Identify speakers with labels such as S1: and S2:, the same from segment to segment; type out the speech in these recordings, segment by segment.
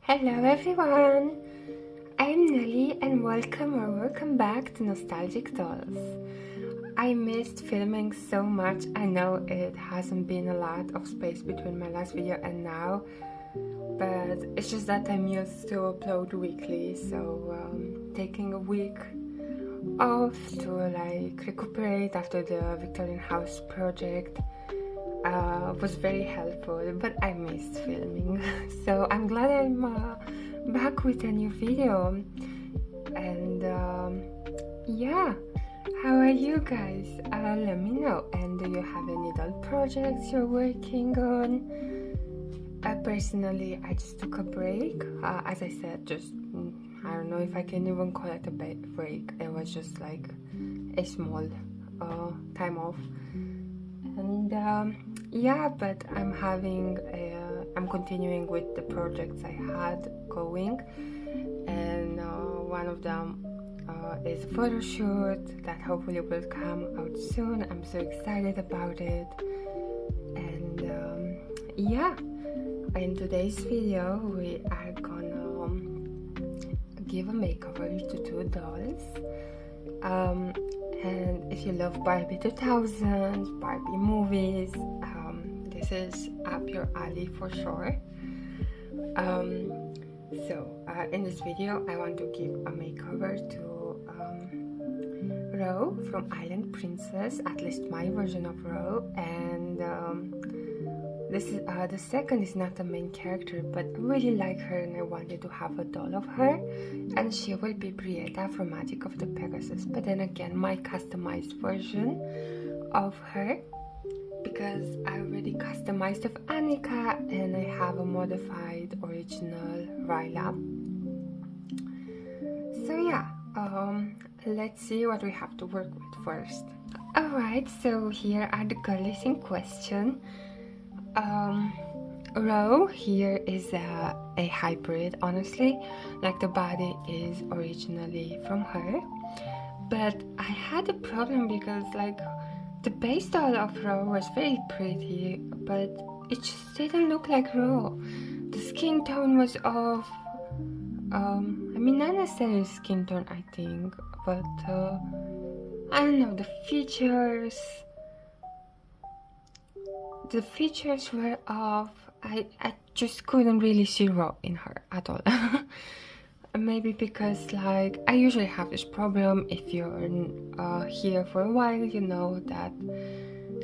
S1: Hello everyone! I'm Nelly and welcome back to Nostalgic Dolls. I missed filming so much. I know it hasn't been a lot of space between my last video and now, but it's just that I'm used to upload weekly, so taking a week off to recuperate after the Victorian House project was very helpful, but I missed filming. So I'm glad I'm back with a new video. And yeah, how are you guys? Let me know. And do you have any doll projects you're working on? Personally, I just took a break. As I said, I don't know if I can even call it a break. It was just like a small time off. And yeah, but I'm continuing with the projects I had going, and one of them is a photo shoot that hopefully will come out soon. I'm so excited about it. And yeah, in today's video we are gonna give a makeover to two dolls. And if you love Barbie 2000s, Barbie movies, this is up your alley for sure. In this video I want to give a makeover to Ro from Island Princess, at least my version of Ro, and this is the second is not the main character, but I really like her and I wanted to have a doll of her, and she will be Brietta from Magic of the Pegasus, but then again my customized version of her, because I already customized of Annika and I have a modified original Ryla. So yeah, let's see what we have to work with first. Alright, so here are the girlies in question. Ro here is a hybrid, honestly, like the body is originally from her, but I had a problem because like the base doll of Ro was very pretty, but it just didn't look like Ro. The skin tone was off. I mean, not necessarily skin tone, I think, but I don't know, the features were off. I just couldn't really see Ro in her at all. Maybe because like I usually have this problem. If you're here for a while, you know that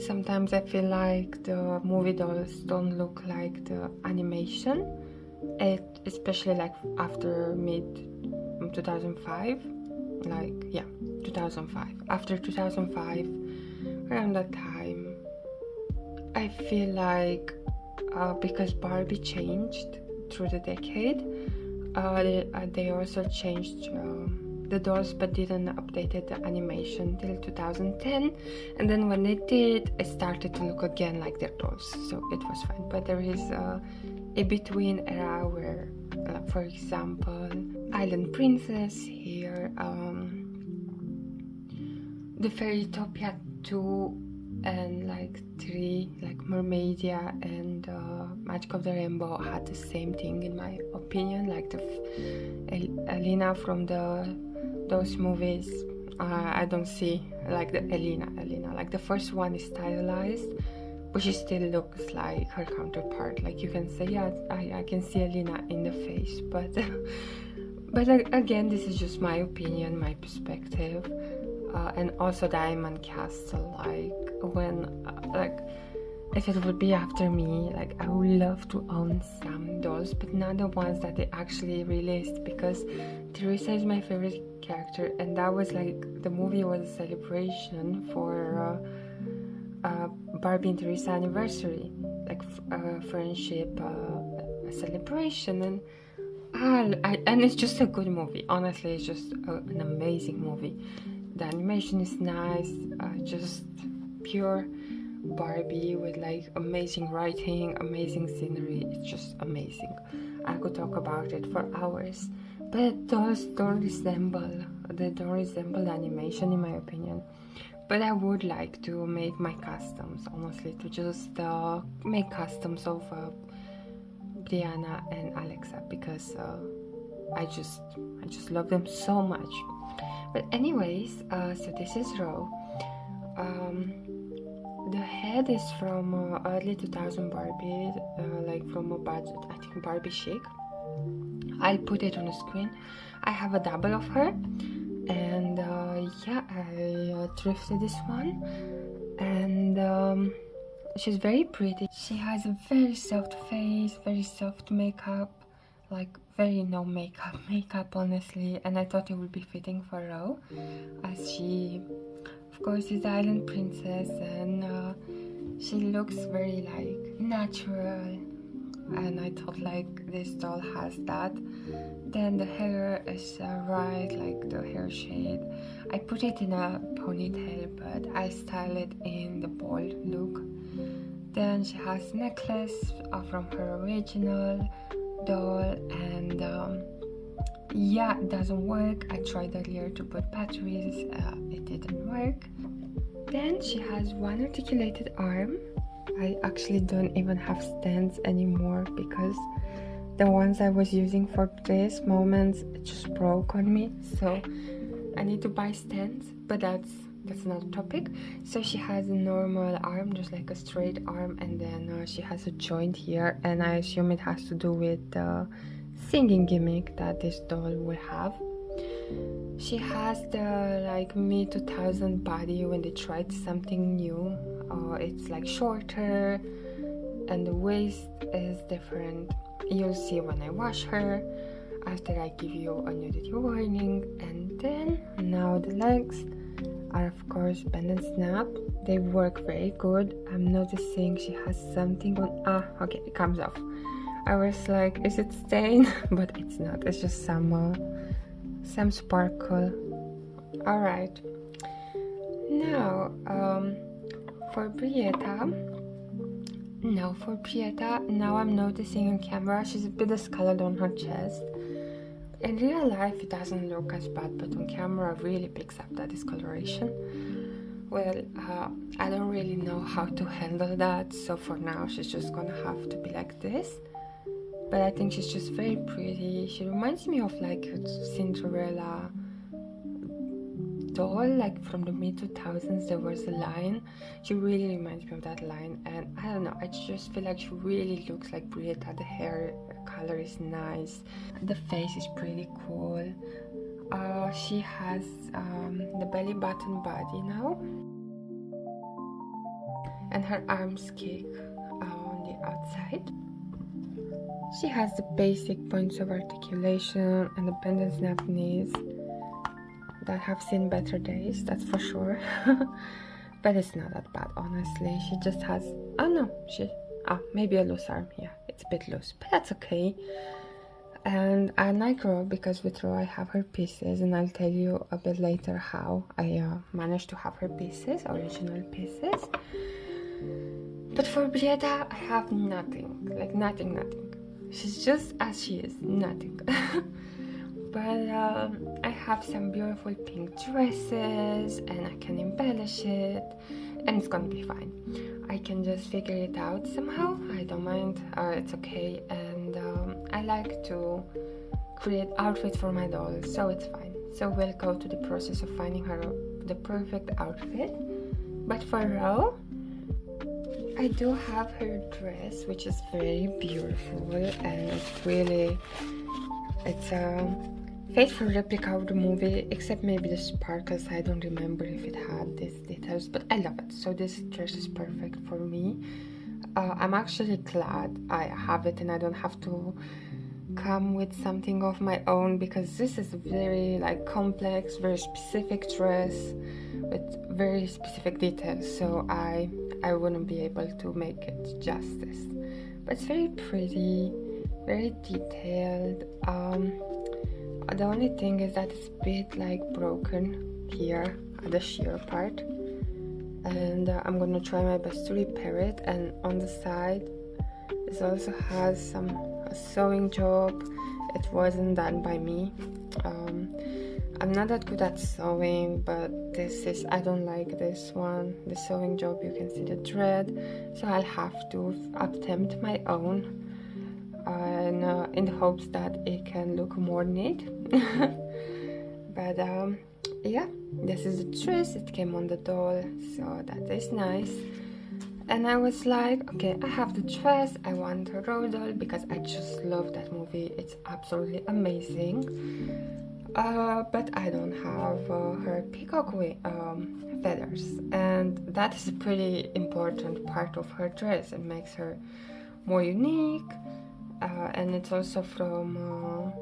S1: sometimes I feel like the movie dolls don't look like the animation, especially like after mid 2005, like yeah, 2005. After 2005, around that time, I feel like because Barbie changed through the decade, they also changed the dolls, but didn't update the animation till 2010, and then when they did, it started to look again like their dolls, so it was fine. But there is a between era where, for example, Island Princess here, the Fairytopia 2 and like 3, like Mermaidia and Magic of the Rainbow had the same thing in my opinion, like the Elena from those movies. I don't see like the Elena, like the first one is stylized, but she still looks like her counterpart. Like you can say, yeah, I can see Elena in the face, but but again, this is just my opinion, my perspective. And also Diamond Castle, like when like if it would be after me, like I would love to own some dolls, but not the ones that they actually released, because Teresa is my favorite character, and that was like the movie was a celebration for Barbie and Teresa anniversary, like friendship, a celebration, and and it's just a good movie. Honestly, it's just an amazing movie. The animation is nice, just pure Barbie with like amazing writing, amazing scenery. It's just amazing. I could talk about it for hours, but those don't resemble the animation in my opinion. but I would like to make my customs, honestly, to just make customs of Brianna and Alexa, because I just love them so much. But anyways, so this is Ro. The head is from early 2000 Barbie, like from a budget, I think Barbie chic. I'll put it on the screen. I have a double of her, and yeah, I thrifted this one, and she's very pretty. She has a very soft face, very soft makeup, like very no makeup honestly, and I thought it would be fitting for Ro, as she of course is the island princess, and she looks very like natural, and I thought like this doll has that. Then the hair is right, like the hair shade. I put it in a ponytail, but I style it in the bald look. Then she has necklace from her original doll, and yeah, it doesn't work. I tried earlier to put batteries, it didn't work. Then she has one articulated arm. I actually don't even have stands anymore, because the ones I was using for this moments just broke on me, so I need to buy stands, but that's another topic. So she has a normal arm, just like a straight arm, and then she has a joint here, and I assume it has to do with the singing gimmick that this doll will have. She has the like mid 2000 body when they tried something new. It's like shorter, and the waist is different. You'll see when I wash her, after I give you a nudity warning. And then now the legs are of course bend and snap. They work very good. I'm noticing she has something on, okay, it comes off. I was like, is it stained? But it's not, it's just some sparkle. All right, now for Brietta, now I'm noticing on camera she's a bit discolored on her chest. In real life it doesn't look as bad, but on camera really picks up that discoloration. Well, I don't really know how to handle that, so for now she's just gonna have to be like this. But I think she's just very pretty. She reminds me of like a Cinderella doll, like from the mid 2000s. There was a line. She really reminds me of that line, and I don't know, I just feel like she really looks like Brietta. The hair color is nice, the face is pretty cool. She has the belly button body now, and her arms kick on the outside. She has the basic points of articulation and the bend and snap knees that have seen better days, that's for sure. But it's not that bad, honestly. She just has, maybe a loose arm. Yeah, it's a bit loose, but that's okay. And I like Ro because with Ro I have her pieces, and I'll tell you a bit later how I managed to have her pieces, original pieces. But for Brietta I have nothing, like nothing. She's just as she is, nothing. But I have some beautiful pink dresses, and I can embellish it, and it's gonna be fine. I can just figure it out somehow. I don't mind, it's okay. And I like to create outfits for my dolls, so it's fine. So we'll go to the process of finding her the perfect outfit. But for Ro, I do have her dress, which is very beautiful, and it's a faithful replica of the movie, except maybe the sparkles. I don't remember if it had these details, but I love it. So this dress is perfect for me. I'm actually glad I have it and I don't have to come with something of my own, because this is a very like complex, very specific dress with very specific details, so I wouldn't be able to make it justice. But it's very pretty, very detailed. The only thing is that it's a bit like broken here at the sheer part, and I'm gonna try my best to repair it. And on the side it also has a sewing job. It wasn't done by me, I'm not that good at sewing, but I don't like this one, the sewing job. You can see the thread, so I'll have to attempt my own, and in the hopes that it can look more neat. But yeah, this is the dress. It came on the doll, so that is nice. And I was like, okay, I have the dress, I want a Ro doll because I just love that movie. It's absolutely amazing. But I don't have her peacock feathers, and that is a pretty important part of her dress. It makes her more unique, and it's also from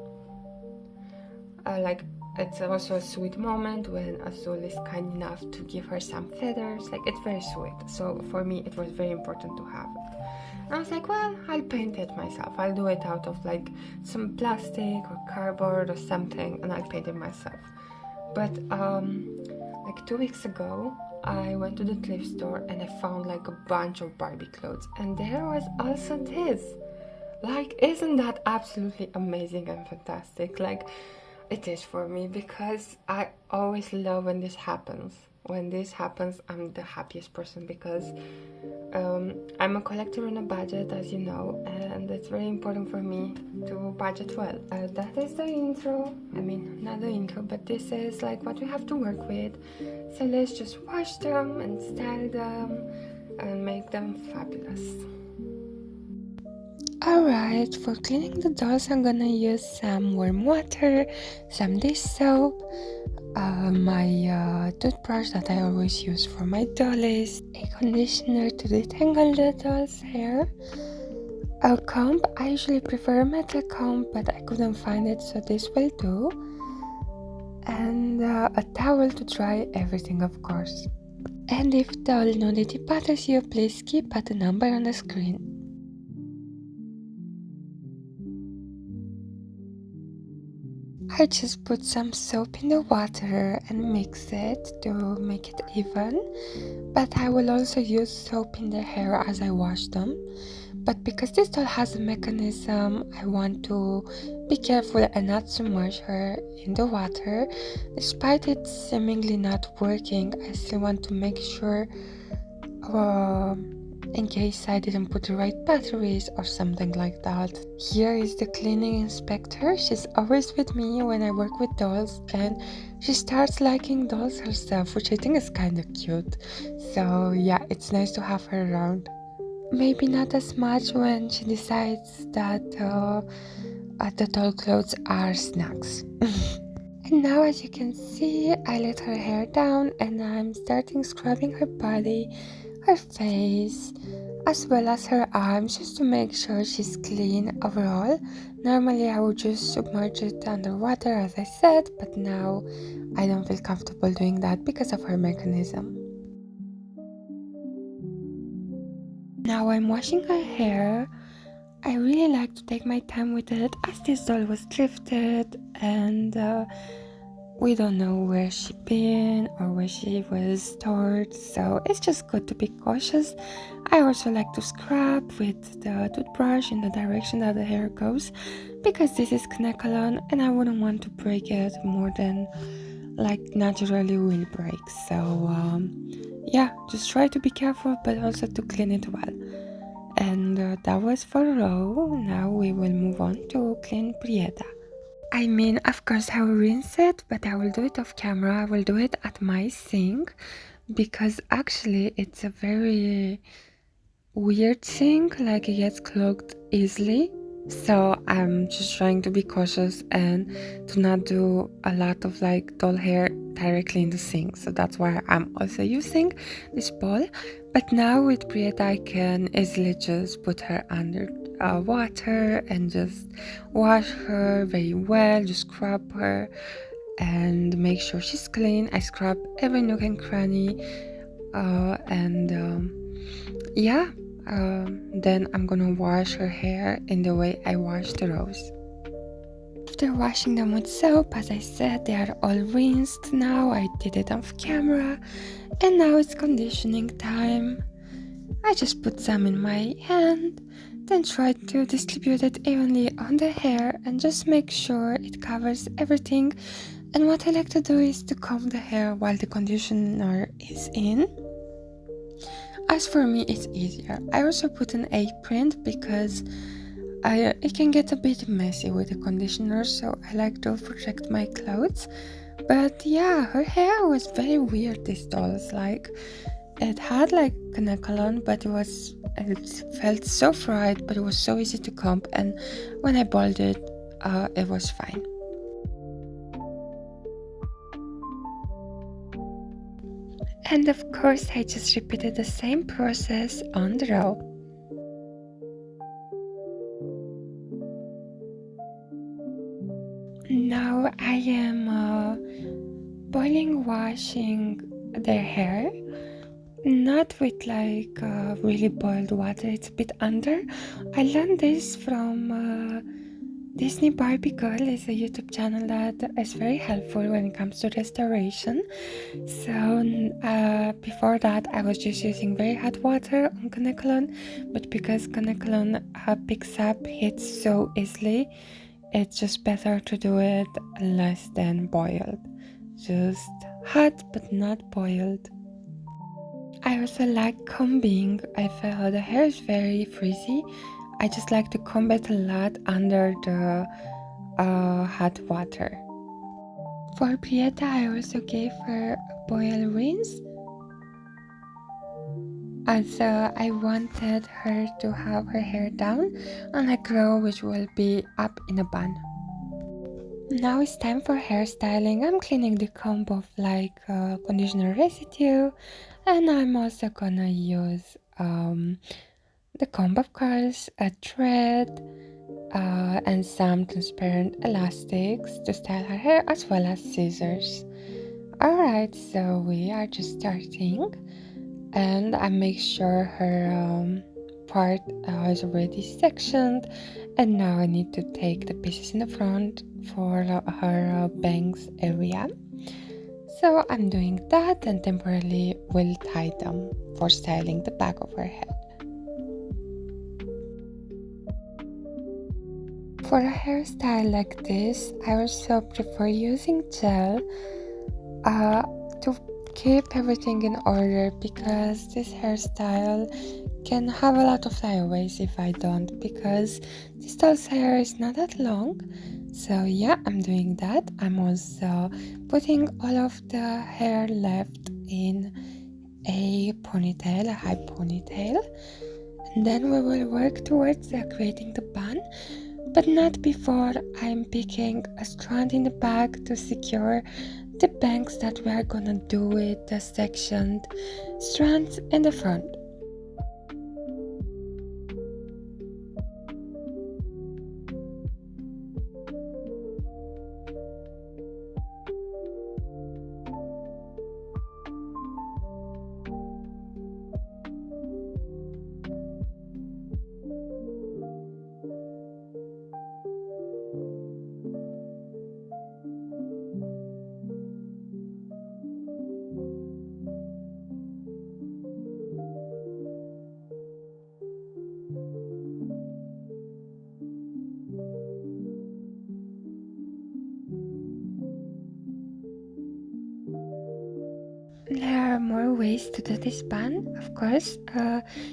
S1: like, it's also a sweet moment when Azul is kind enough to give her some feathers. Like, it's very sweet. So for me, it was very important to have it. And I was like, well, I'll paint it myself. I'll do it out of like some plastic or cardboard or something, and I'll paint it myself. But like 2 weeks ago, I went to the thrift store and I found like a bunch of Barbie clothes, and there was also this. Like, isn't that absolutely amazing and fantastic? Like, it is for me, because I always love when this happens. When this happens, I'm the happiest person, because I'm a collector on a budget, as you know, and it's very important for me to budget well. That is the intro. I mean, not the intro, but this is like what we have to work with. So let's just wash them and style them and make them fabulous. Alright, for cleaning the dolls, I'm gonna use some warm water, some dish soap, my toothbrush that I always use for my dollies, a conditioner to detangle the doll's hair, a comb. I usually prefer a metal comb, but I couldn't find it, so this will do, and a towel to dry everything, of course. And if doll nudity bothers you, please skip at the number on the screen. I just put some soap in the water and mix it to make it even, but I will also use soap in the hair as I wash them. But because this doll has a mechanism, I want to be careful and not submerge her in the water. Despite it seemingly not working, I still want to make sure, in case I didn't put the right batteries or something like that. Here is the cleaning inspector. She's always with me when I work with dolls, and she starts liking dolls herself, which I think is kind of cute. So yeah, it's nice to have her around. Maybe not as much when she decides that the doll clothes are snacks. And now, as you can see, I let her hair down and I'm starting scrubbing her body, her face, as well as her arms, just to make sure she's clean overall. Normally I would just submerge it underwater, as I said, but now I don't feel comfortable doing that because of her mechanism. Now I'm washing her hair. I really like to take my time with it, as this doll was thrifted and we don't know where she been or where she was stored, so it's just good to be cautious. I also like to scrub with the toothbrush in the direction that the hair goes, because this is Knekalon and I wouldn't want to break it more than like naturally will break. So yeah, just try to be careful, but also to clean it well. And that was for Ro. Now we will move on to clean Brietta. I mean, of course I will rinse it, but I will do it off camera. I will do it at my sink, because actually it's a very weird sink, like it gets clogged easily. So I'm just trying to be cautious and to not do a lot of like doll hair directly in the sink. So that's why I'm also using this bowl. But now with Brietta I can easily just put her under water and just wash her very well, just scrub her and make sure she's clean. I scrub every nook and cranny, yeah. Then I'm gonna wash her hair in the way I wash the Rose. After washing them with soap, as I said, they are all rinsed now. I did it off camera, and now it's conditioning time. I just put some in my hand, then try to distribute it evenly on the hair and just make sure it covers everything And what I like to do is to comb the hair while the conditioner is in. As for me, it's easier. I also put an apron because it can get a bit messy with the conditioner, so I like to protect my clothes. But yeah, her hair was very weird, this doll's. Like, it had like a neckline, but it felt so fried, but it was so easy to comb, and when I boiled it was fine. And of course, I just repeated the same process on the row. Now I am washing their hair, not with like really boiled water, it's a bit under. I learned this from Disney Barbie Girl. Is a YouTube channel that is very helpful when it comes to restoration. So before that I was just using very hot water on Kanekalon, but because Kanekalon picks up heat so easily, it's just better to do it less than boiled. Just hot but not boiled. I also like combing. I feel the hair is very frizzy. I just like to comb it a lot under the hot water. For Brietta, I also gave her a boil rinse, as I wanted her to have her hair down on a curl which will be up in a bun. Now it's time for hairstyling. I'm cleaning the comb of like conditioner residue, and I'm also gonna use the comb of course, a thread, and some transparent elastics to style her hair, as well as scissors. Alright, so we are just starting, and I make sure her part is already sectioned, and now I need to take the pieces in the front for her bangs area. So I'm doing that and temporarily will tie them for styling the back of her head. For a hairstyle like this, I also prefer using gel to keep everything in order, because this hairstyle can have a lot of flyaways if I don't, because this doll's hair is not that long. So yeah, I'm doing that. I'm also putting all of the hair left in a ponytail, a high ponytail, and then we will work towards creating the bun, but not before I'm picking a strand in the back to secure the bangs that we are gonna do with the sectioned strands in the front. There are more ways to do this bun, of course.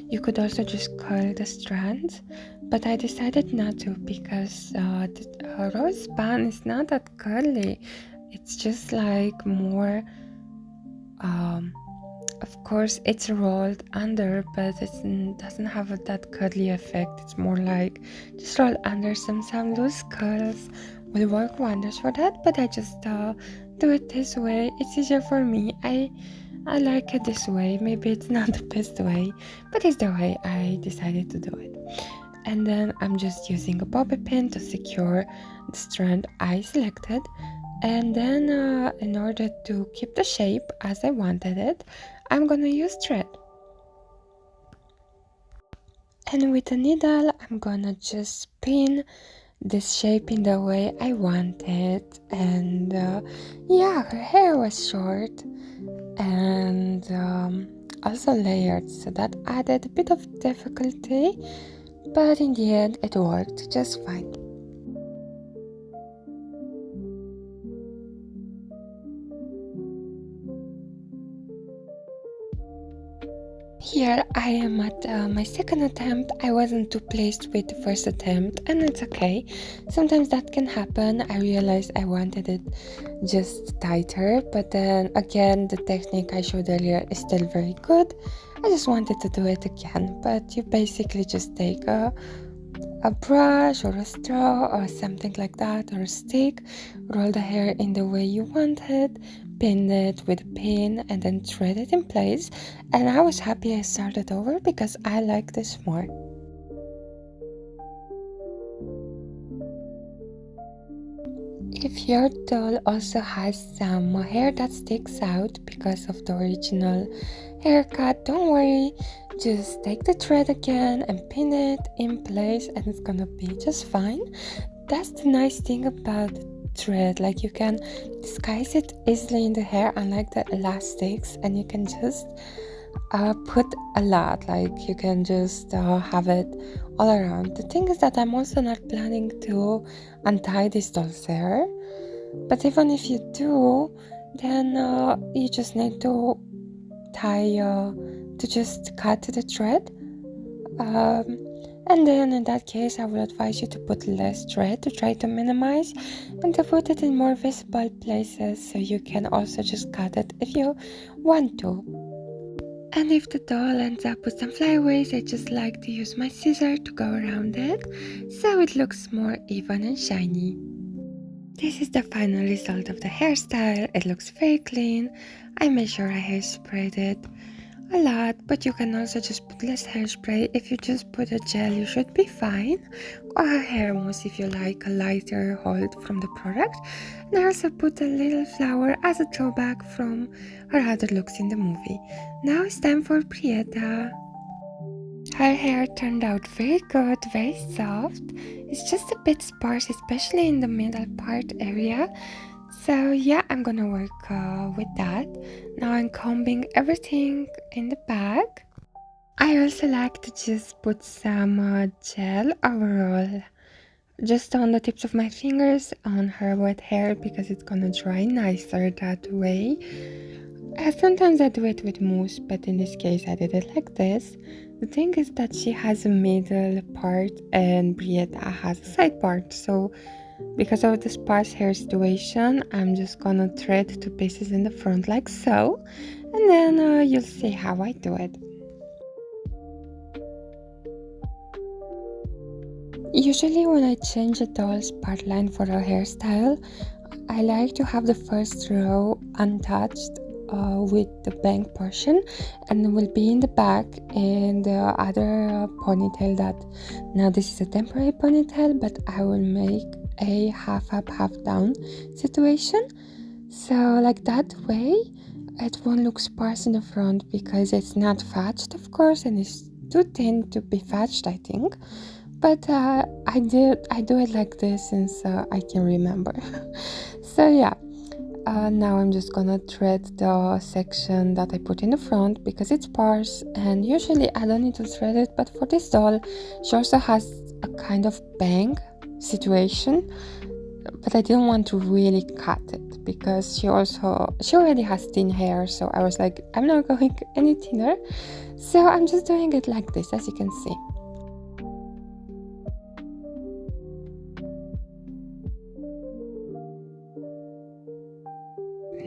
S1: You could also just curl the strands, but I decided not to, because the rose bun is not that curly. It's just like more, of course it's rolled under, but it doesn't have that curly effect. It's more like just roll under. Some loose curls will work wonders for that, but I just do it this way. It's easier for me. I like it this way. Maybe it's not the best way, but it's the way I decided to do it. And then I'm just using a bobby pin to secure the strand I selected. And then in order to keep the shape as I wanted it, I'm gonna use thread. And with a needle, I'm gonna just spin this shape in the way I want it. And yeah, her hair was short and also layered, so that added a bit of difficulty, but in the end it worked just fine. Here I am at my second attempt. I wasn't too pleased with the first attempt, and it's okay. Sometimes that can happen. I realized I wanted it just tighter, but then again, the technique I showed earlier is still very good. I just wanted to do it again, but you basically just take a brush or a straw or something like that, or a stick, roll the hair in the way you want it, pin it with a pin, and then thread it in place. And I was happy I started over because I like this more. If your doll also has some hair that sticks out because of the original haircut, don't worry, just take the thread again and pin it in place and it's gonna be just fine. That's the nice thing about thread, like you can disguise it easily in the hair, unlike the elastics, and you can just put a lot, like you can just have it all around. The thing is that I'm also not planning to untie this doll's hair, but even if you do, then you just need to to just cut the thread, and then in that case I would advise you to put less thread to try to minimize and to put it in more visible places, so you can also just cut it if you want to. And if the doll ends up with some flyaways, I just like to use my scissor to go around it, so it looks more even and shiny. This is the final result of the hairstyle. It looks very clean. I made sure I hairsprayed it a lot, but you can also just put less hairspray. If you just put a gel, you should be fine, or a hair mousse if you like a lighter hold from the product. And I also put a little flower as a throwback from her other looks in the movie. Now it's time for Brietta. Her hair turned out very good, very soft. It's just a bit sparse, especially in the middle part area. So yeah, I'm gonna work with that. Now I'm combing everything in the back. I also like to just put some gel overall, just on the tips of my fingers on her wet hair, because it's gonna dry nicer that way. Sometimes I do it with mousse, but in this case I did it like this. The thing is that she has a middle part and Brietta has a side part, so because of the sparse hair situation, I'm just gonna thread two pieces in the front like so, and then you'll see how I do it. Usually when I change a doll's part line for a hairstyle, I like to have the first row untouched with the bang portion, and it will be in the back in the other ponytail. That now this is a temporary ponytail, but I will make a half up half down situation, so like that way it won't look sparse in the front because it's not thatched, of course, and it's too thin to be thatched, I think. But I do it like this since I can remember. So yeah, now I'm just gonna thread the section that I put in the front because it's sparse, and usually I don't need to thread it, but for this doll she also has a kind of bang situation, but I didn't want to really cut it because she already has thin hair, so I was like, I'm not going any thinner, so I'm just doing it like this, as you can see.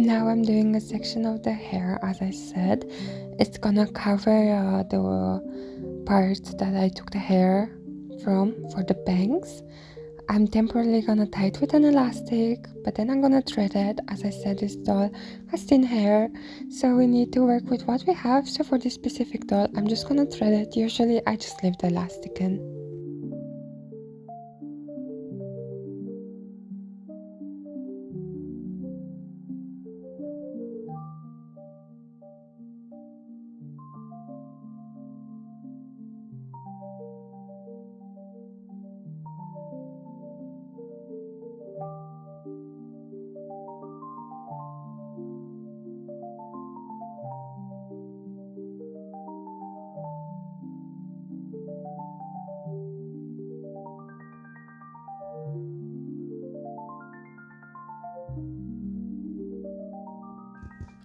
S1: Now I'm doing a section of the hair, as I said. It's gonna cover the part that I took the hair from for the bangs. I'm temporarily gonna tie it with an elastic, but then I'm gonna thread it. As I said, this doll has thin hair, so we need to work with what we have. So for this specific doll, I'm just gonna thread it. Usually I just leave the elastic in.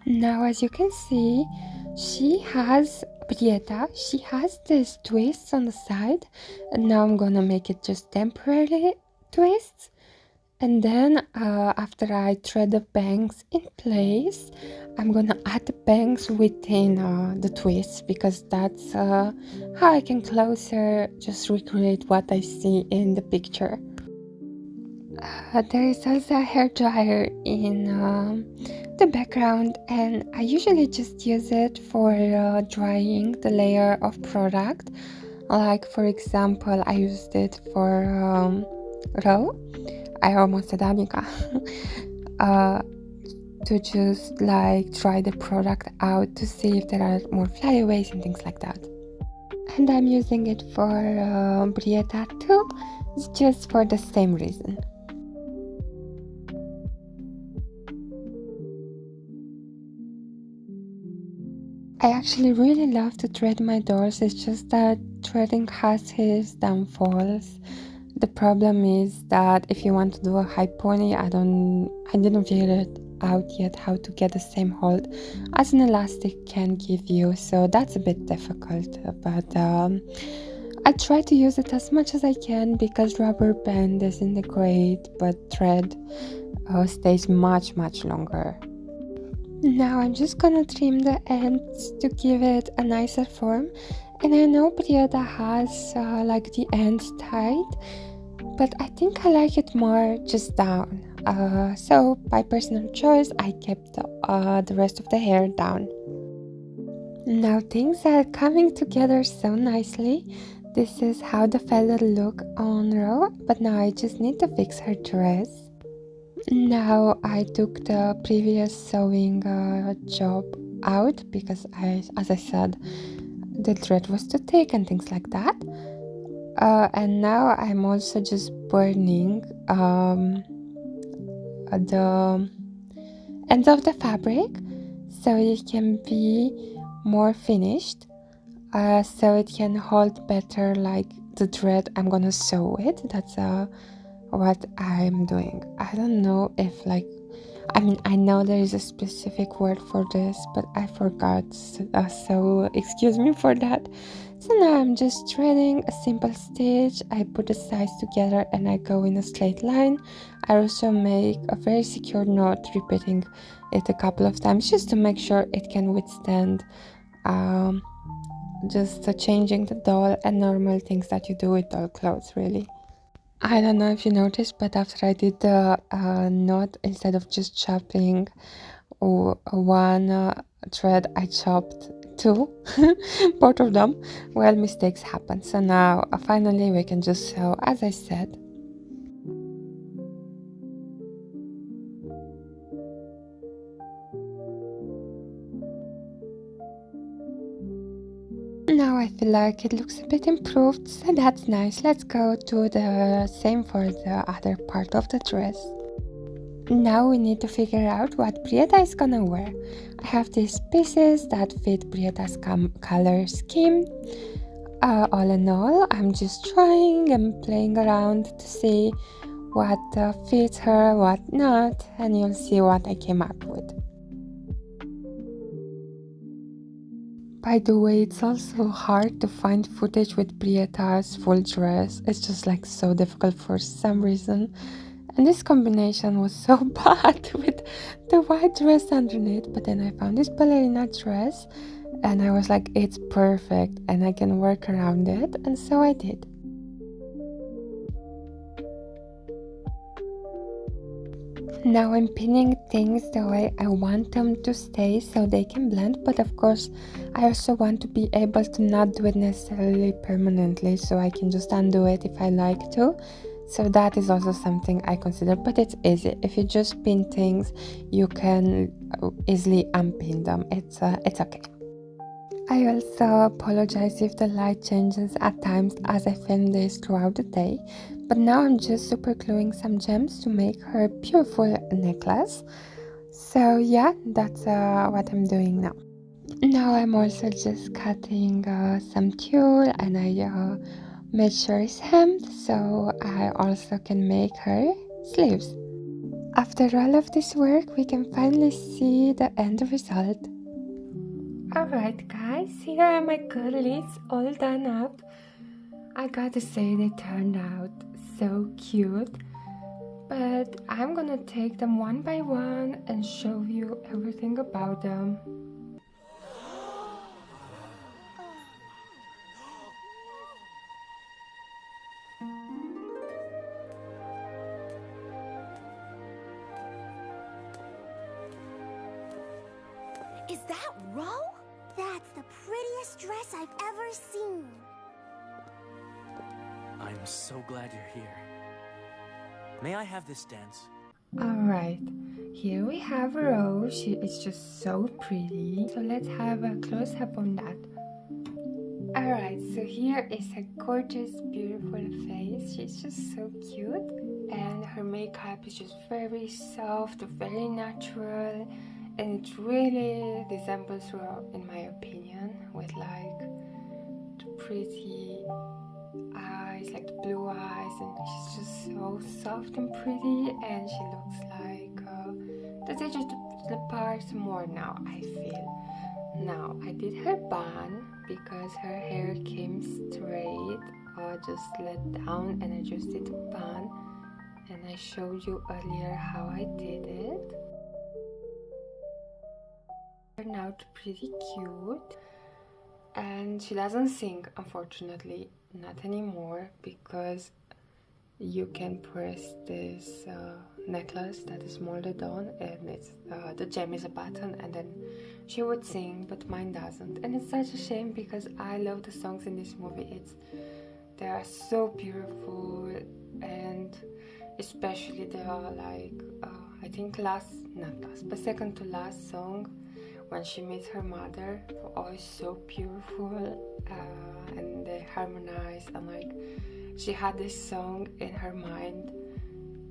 S1: Now, as you can see, she has Brietta, she has this twists on the side, and now I'm gonna make it just temporary twists. And then after I thread the bangs in place, I'm gonna add the bangs within the twists, because that's how I can closer just recreate what I see in the picture. There is also a hair dryer in the background, and I usually just use it for drying the layer of product. Like for example, I used it for Ro. I almost said Amica. To just like try the product out to see if there are more flyaways and things like that. And I'm using it for Brietta too, just for the same reason. I actually really love to thread my doors. It's just that threading has its downfalls. The problem is that if you want to do a high pony, I didn't figure it out yet how to get the same hold as an elastic can give you, so that's a bit difficult. But I try to use it as much as I can, because rubber band isn't great, but thread stays much longer. Now I'm just gonna trim the ends to give it a nicer form. And I know Brietta has like the ends tight, but I think I like it more just down. So by personal choice, I kept the rest of the hair down. Now things are coming together so nicely. This is how the feather look on Ro, but now I just need to fix her dress. Now I took the previous sewing job out because as I said, the thread was too thick and things like that. And now I'm also just burning the ends of the fabric so it can be more finished, so it can hold better like the thread I'm gonna sew it. That's what I'm doing. I don't know if I know there is a specific word for this, but I forgot, so excuse me for that. So now I'm just threading a simple stitch. I put the sides together and I go in a straight line. I also make a very secure knot, repeating it a couple of times just to make sure it can withstand just changing the doll and normal things that you do with doll clothes, really. I don't know if you noticed, but after I did the knot, instead of just chopping one thread, I chopped two, both of them. Well, mistakes happen. So now finally we can just sew as I said. Now I feel like it looks a bit improved, so that's nice. Let's go do the same for the other part of the dress. Now we need to figure out what Brietta is gonna wear. I have these pieces that fit Brietta's color scheme. All in all, I'm just trying and playing around to see what fits her, what not, and you'll see what I came up with. By the way, it's also hard to find footage with Brietta's full dress. It's just like so difficult for some reason. And this combination was so bad with the white dress underneath. But then I found this ballerina dress and I was like, it's perfect and I can work around it. And so I did. Now I'm pinning things the way I want them to stay so they can blend, but of course I also want to be able to not do it necessarily permanently, so I can just undo it if I like to. So that is also something I consider, but it's easy. If you just pin things, you can easily unpin them. It's okay. I also apologize if the light changes at times as I film this throughout the day, but now I'm just super gluing some gems to make her beautiful necklace. So yeah, that's what I'm doing now. Now I'm also just cutting some tulle and I made sure it's hemmed so I also can make her sleeves. After all of this work, we can finally see the end result. Alright guys, here are my cuddlies all done up. I gotta say they turned out so cute, but I'm gonna take them one by one and show you everything about them.
S2: Is that Ro? That's the prettiest dress I've ever seen.
S3: I'm so glad you're here. May I have this dance?
S1: Alright, here we have Ro. She is just so pretty. So let's have a close-up on that. Alright, so here is her gorgeous, beautiful face. She's just so cute. And her makeup is just very soft, very natural. And it really resembles Ro, in my opinion, with like the pretty eyes, like the blue eyes, and she's just so soft and pretty, and she looks like that they just the parts more now, I feel. Now I did her bun because her hair came straight, just let down, and I just did the bun, and I showed you earlier how I did it. Turned out pretty cute, and she doesn't sing, unfortunately, not anymore, because you can press this necklace that is molded on, and it's the gem is a button, and then she would sing, but mine doesn't, and it's such a shame because I love the songs in this movie. They are so beautiful, and especially the I think second to last song, when she meets her mother, is so beautiful, and they harmonize, and like she had this song in her mind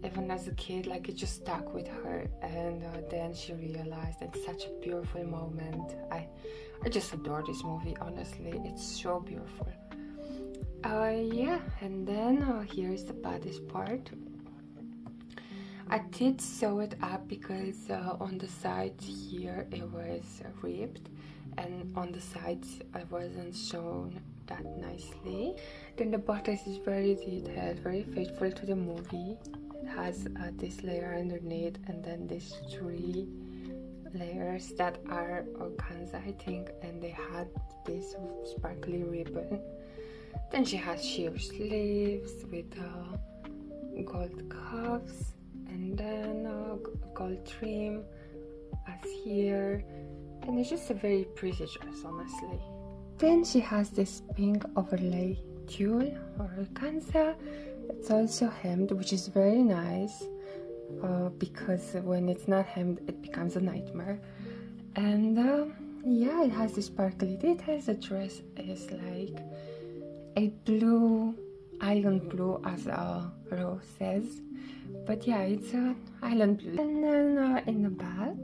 S1: even as a kid, like it just stuck with her, and then she realized. It's such a beautiful moment. I just adore this movie, honestly. It's so beautiful. Yeah, and then here's the baddest part. I did sew it up because on the side here it was ripped, and on the sides I wasn't sewn that nicely. Then the bodice is very detailed, very faithful to the movie. It has this layer underneath, and then these 3 layers that are organza, I think, and they had this sparkly ribbon. Then she has sheer sleeves with gold cuffs, and then gold trim as here, and it's just a very pretty dress, honestly. Then she has this pink overlay tulle or organza. It's also hemmed, which is very nice, because when it's not hemmed it becomes a nightmare. And yeah, it has the sparkly details. The dress is like a blue, island blue, as Ro says. But yeah, it's an island blue. And then in the back,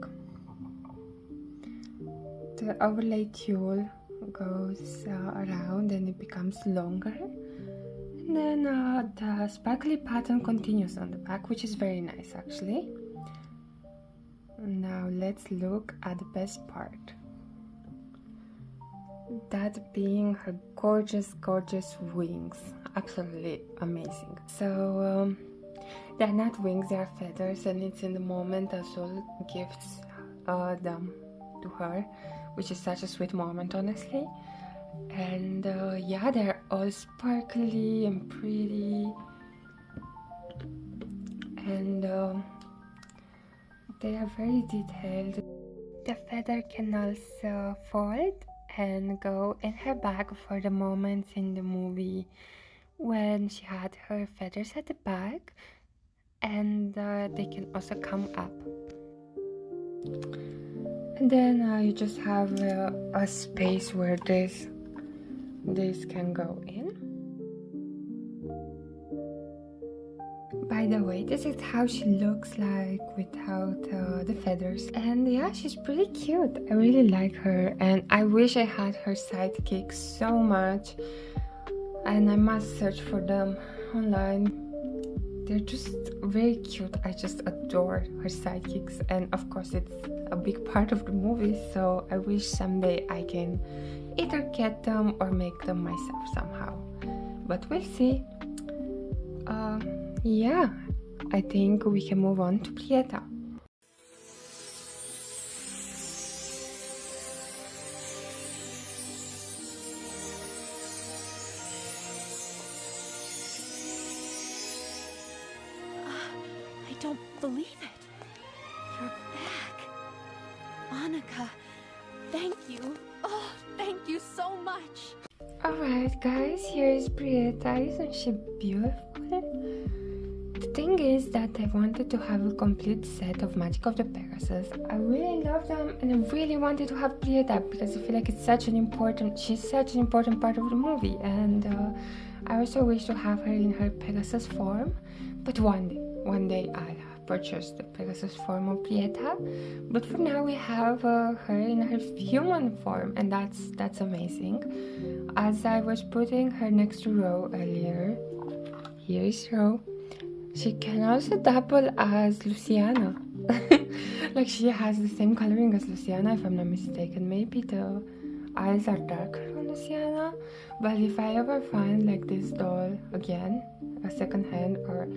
S1: the overlay tulle goes around and it becomes longer. And then the sparkly pattern continues on the back, which is very nice actually. Now let's look at the best part. That being her gorgeous, gorgeous wings. Absolutely amazing. So they're not wings, they are feathers, and it's in the moment that Sol gifts them to her, which is such a sweet moment, honestly. And yeah, they're all sparkly and pretty, and they are very detailed. The feather can also fold and go in her bag for the moments in the movie when she had her feathers at the back, and they can also come up. And then you just have a space where this can go in. By the way, this is how she looks like without the feathers. And yeah, she's pretty cute. I really like her, and I wish I had her sidekick so much, and I must search for them online. they're just very cute. I just adore her sidekicks, and of course it's a big part of the movie, so I wish someday I can either get them or make them myself somehow, but we'll see. Yeah, I think we can move on to Brietta.
S2: I don't believe it. You're back. Annika, thank you. Oh, thank you so much.
S1: Alright guys, here is Brietta. Isn't she beautiful? The thing is that I wanted to have a complete set of Magic of the Pegasus. I really love them and I really wanted to have Brietta because I feel like she's such an important part of the movie, and I also wish to have her in her Pegasus form, but one day I'll purchase the Pegasus form of Brietta, but for now we have her in her human form, and that's amazing. As I was putting her next to Ro earlier, here is Ro. She can also double as Luciana. Like she has the same coloring as Luciana if I'm not mistaken. Maybe the eyes are darker on Luciana, but if I ever find like this doll again, a second hand, or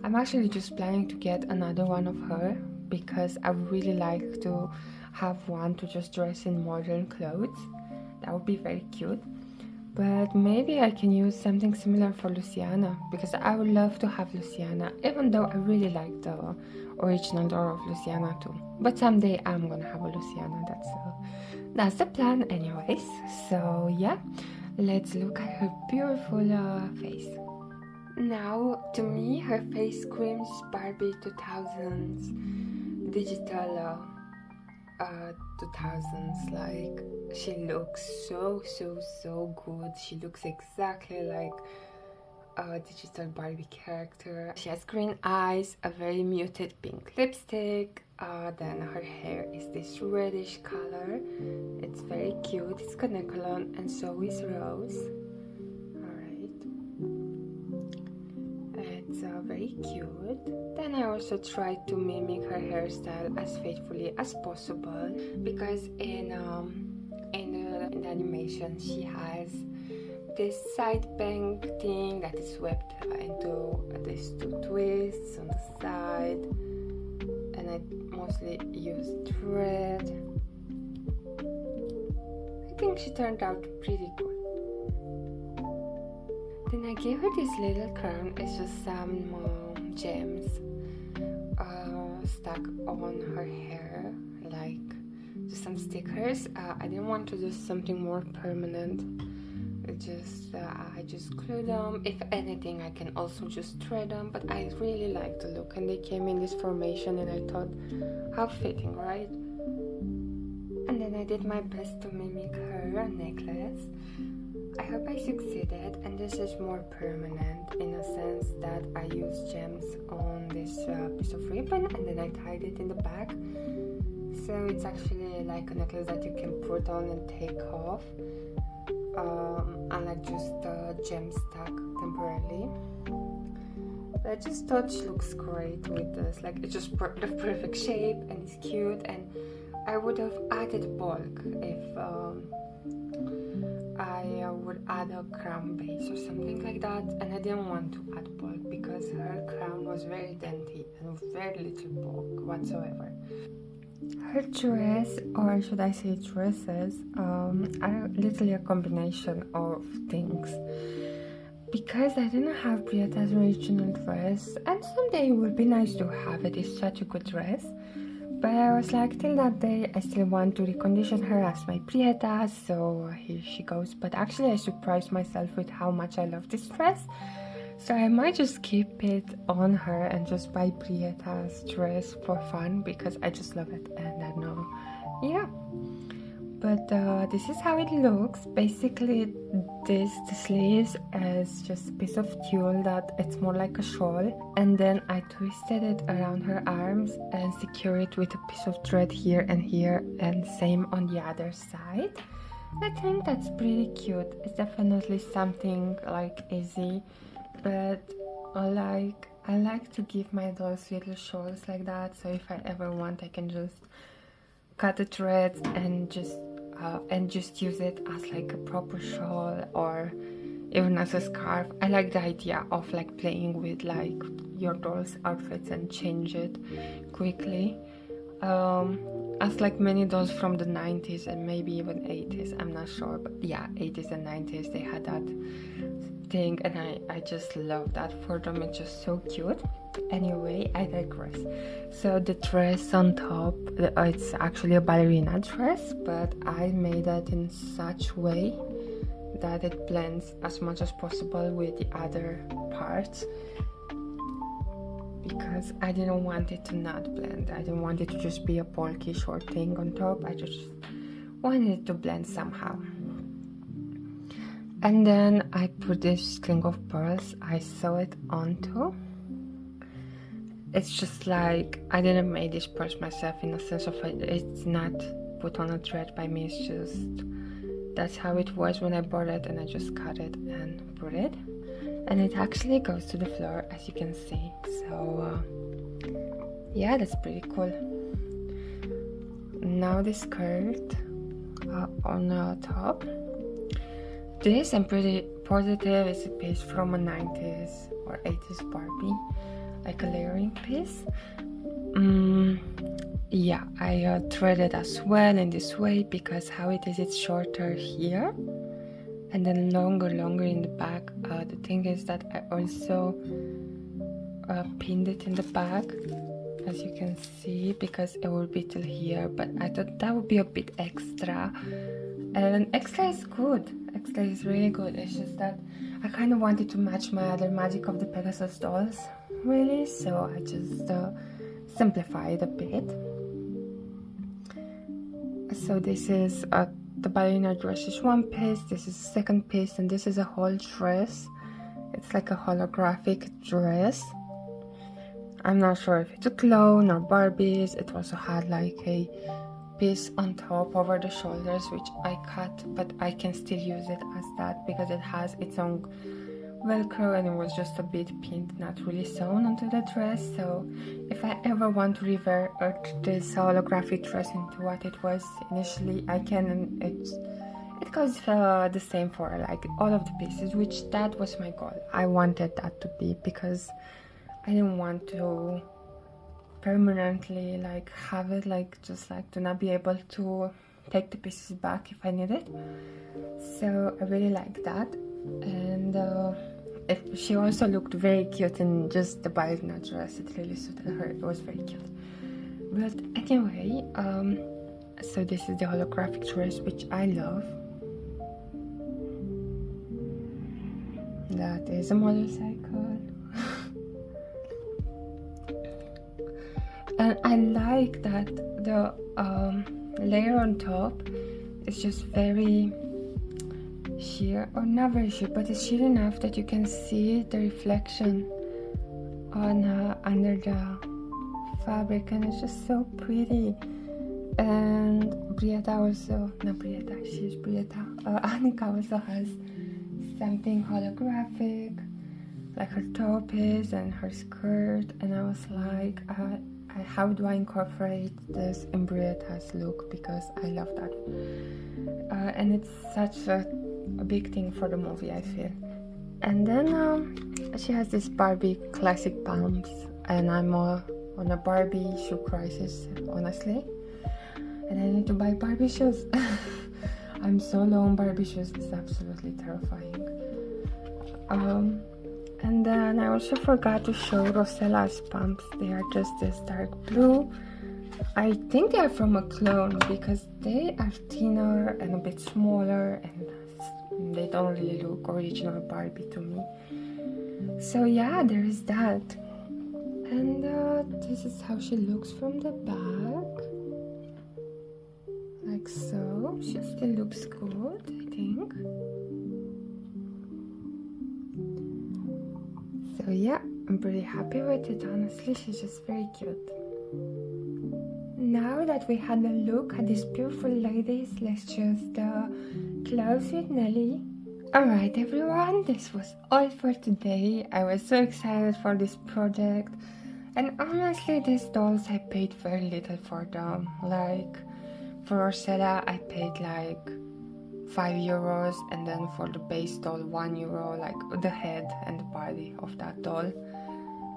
S1: I'm actually just planning to get another one of her because I would really like to have one to just dress in modern clothes. That would be very cute. But maybe I can use something similar for Luciana, because I would love to have Luciana, even though I really like the original doll of Luciana too. But someday I'm gonna have a Luciana, that's the plan anyways. So yeah, let's look at her beautiful face. Now, to me, her face screams Barbie 2000s, digital 2000s. Like, she looks so good. She looks exactly like a digital Barbie character. She has green eyes, a very muted pink lipstick, then her hair is this reddish color. It's very cute. It's Caneculon, and so is Rose. It's very cute. Then I also tried to mimic her hairstyle as faithfully as possible, because in the animation she has this side bang thing that is swept into these two twists on the side, and I mostly used thread. I think she turned out pretty good. Then I gave her this little crown. It's just some gems stuck on her hair, like just some stickers. I didn't want to do something more permanent. I just glued them. If anything, I can also just thread them, but I really like the look, and they came in this formation, and I thought, how fitting, right? And then I did my best to mimic her necklace. I hope I succeeded, and this is more permanent in a sense that I used gems on this piece of ribbon, and then I tied it in the back. So it's actually like a necklace that you can put on and take off, unlike just gem stuck temporarily. But I just thought she looks great with this. Like, it's just the perfect shape, and it's cute, and I would have added bulk if I would add a crown base or something like that, and I didn't want to add bulk because her crown was very dainty and very little bulk whatsoever. Her dress, or should I say dresses, are literally a combination of things. Because I didn't have Brietta's original dress, and someday it would be nice to have it. It's such a good dress. But I was like, till that day, I still want to recondition her as my Brietta, so here she goes. But actually, I surprised myself with how much I love this dress. So I might just keep it on her and just buy Brietta's dress for fun, because I just love it. And I know, yeah. But this is how it looks. Basically, the sleeves is just a piece of tulle that it's more like a shawl, and then I twisted it around her arms and secure it with a piece of thread here, and same on the other side. I think that's pretty cute. It's definitely something like easy, but like I like to give my dolls little shawls like that, so if I ever want I can just cut the threads and just use it as like a proper shawl or even as a scarf. I like the idea of like playing with like your doll's outfits and change it quickly. As like many dolls from the 90s and maybe even 80s, I'm not sure, but yeah, 80s and 90s, they had that thing, and I just love that for them. It's just so cute. Anyway, I digress. So the dress on top, it's actually a ballerina dress, but I made it in such way that it blends as much as possible with the other parts, because I didn't want it to not blend. I didn't want it to just be a bulky short thing on top. I just wanted it to blend somehow. And then I put this string of pearls. I sew it onto. It's just like, I didn't make these pearls myself in a sense of it's not put on a thread by me. It's just, that's how it was when I bought it, and I just cut it and put it. And it actually goes to the floor, as you can see. So yeah, that's pretty cool. Now the skirt on the top. This, I'm pretty positive, is a piece from a 90s or 80s Barbie, like a layering piece. Yeah, I threaded as well in this way, because how it is, it's shorter here and then longer in the back. The thing is that I also pinned it in the back, as you can see, because it will be till here, but I thought that would be a bit extra, and extra is good. Extra is really good. It's just that I kind of wanted to match my other Magic of the Pegasus dolls, really, so I just simplified a bit. So this is the ballerina dress is one piece, this is the second piece, and this is a whole dress. It's like a holographic dress. I'm not sure if it's a clone or Barbie's. It also had like a piece on top over the shoulders, which I cut, but I can still use it as that because it has its own velcro, and it was just a bit pinned, not really sewn onto the dress. So if I ever want to revert this holographic dress into what it was initially, I can, and it goes the same for like all of the pieces, which that was my goal. I wanted that to be, because I didn't want to permanently like have it like just like to not be able to take the pieces back if I need it. So I really like that. And she also looked very cute in just the ballerina dress. It really suited her. It was very cute. But anyway, so this is the holographic dress, which I love. That is a motorcycle. And I like that the layer on top is just very sheer, or not very sheer, but it's sheer enough that you can see the reflection on under the fabric, and it's just so pretty. And Brietta also, not Brietta, she's Brietta. Annika also has something holographic, like her top is and her skirt, and I was like, how do I incorporate this in Brietta's look, because I love that. And it's such a big thing for the movie, I feel. And then she has this Barbie classic pumps, and I'm on a Barbie shoe crisis, honestly, and I need to buy Barbie shoes. I'm so low on Barbie shoes, it's absolutely terrifying. And then I also forgot to show Rosella's pumps. They are just this dark blue. I think they are from a clone, because they are thinner and a bit smaller, and they don't really look original Barbie to me. So yeah, there is that. And this is how she looks from the back. Like so. She still looks good, I think. So yeah, I'm pretty happy with it, honestly. She's just very cute. Now that we had a look at these beautiful ladies, let's just close with Nelly Alright everyone, this was all for today. I was so excited for this project, and honestly these dolls I paid very little for them. Like for Rosella I paid like €5, and then for the base doll €1, like the head and the body of that doll.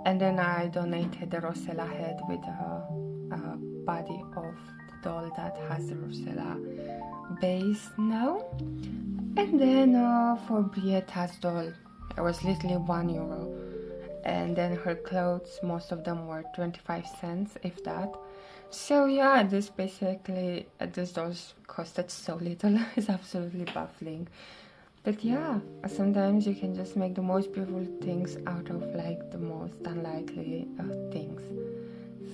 S1: And then I donated the Rosella head with the body of the doll that has the Rosella base now. And then for Brietta's doll, it was literally €1. And then her clothes, most of them were 25 cents, if that. So yeah, this basically, these dolls costed so little. It's absolutely baffling. But yeah, sometimes you can just make the most beautiful things out of like the most unlikely things.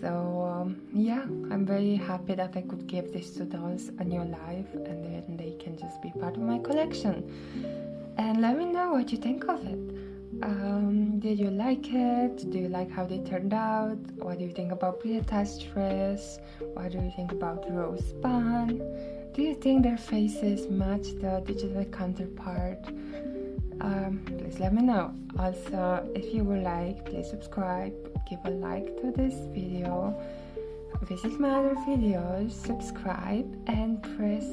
S1: So yeah, I'm very happy that I could give these two dolls a new life, and then they can just be part of my collection. And let me know what you think of it. Did you like it? Do you like how they turned out? What do you think about Brietta's dress? What do you think about Rose bun? Do you think their faces match the digital counterpart? Please let me know. Also, if you would like, please subscribe, give a like to this video, visit my other videos, subscribe, and press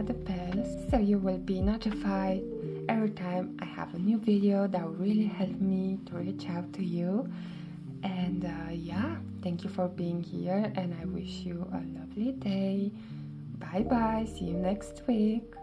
S1: the bell so you will be notified every time I have a new video. That will really help me to reach out to you. And yeah, thank you for being here, and I wish you a lovely day. Bye bye, see you next week.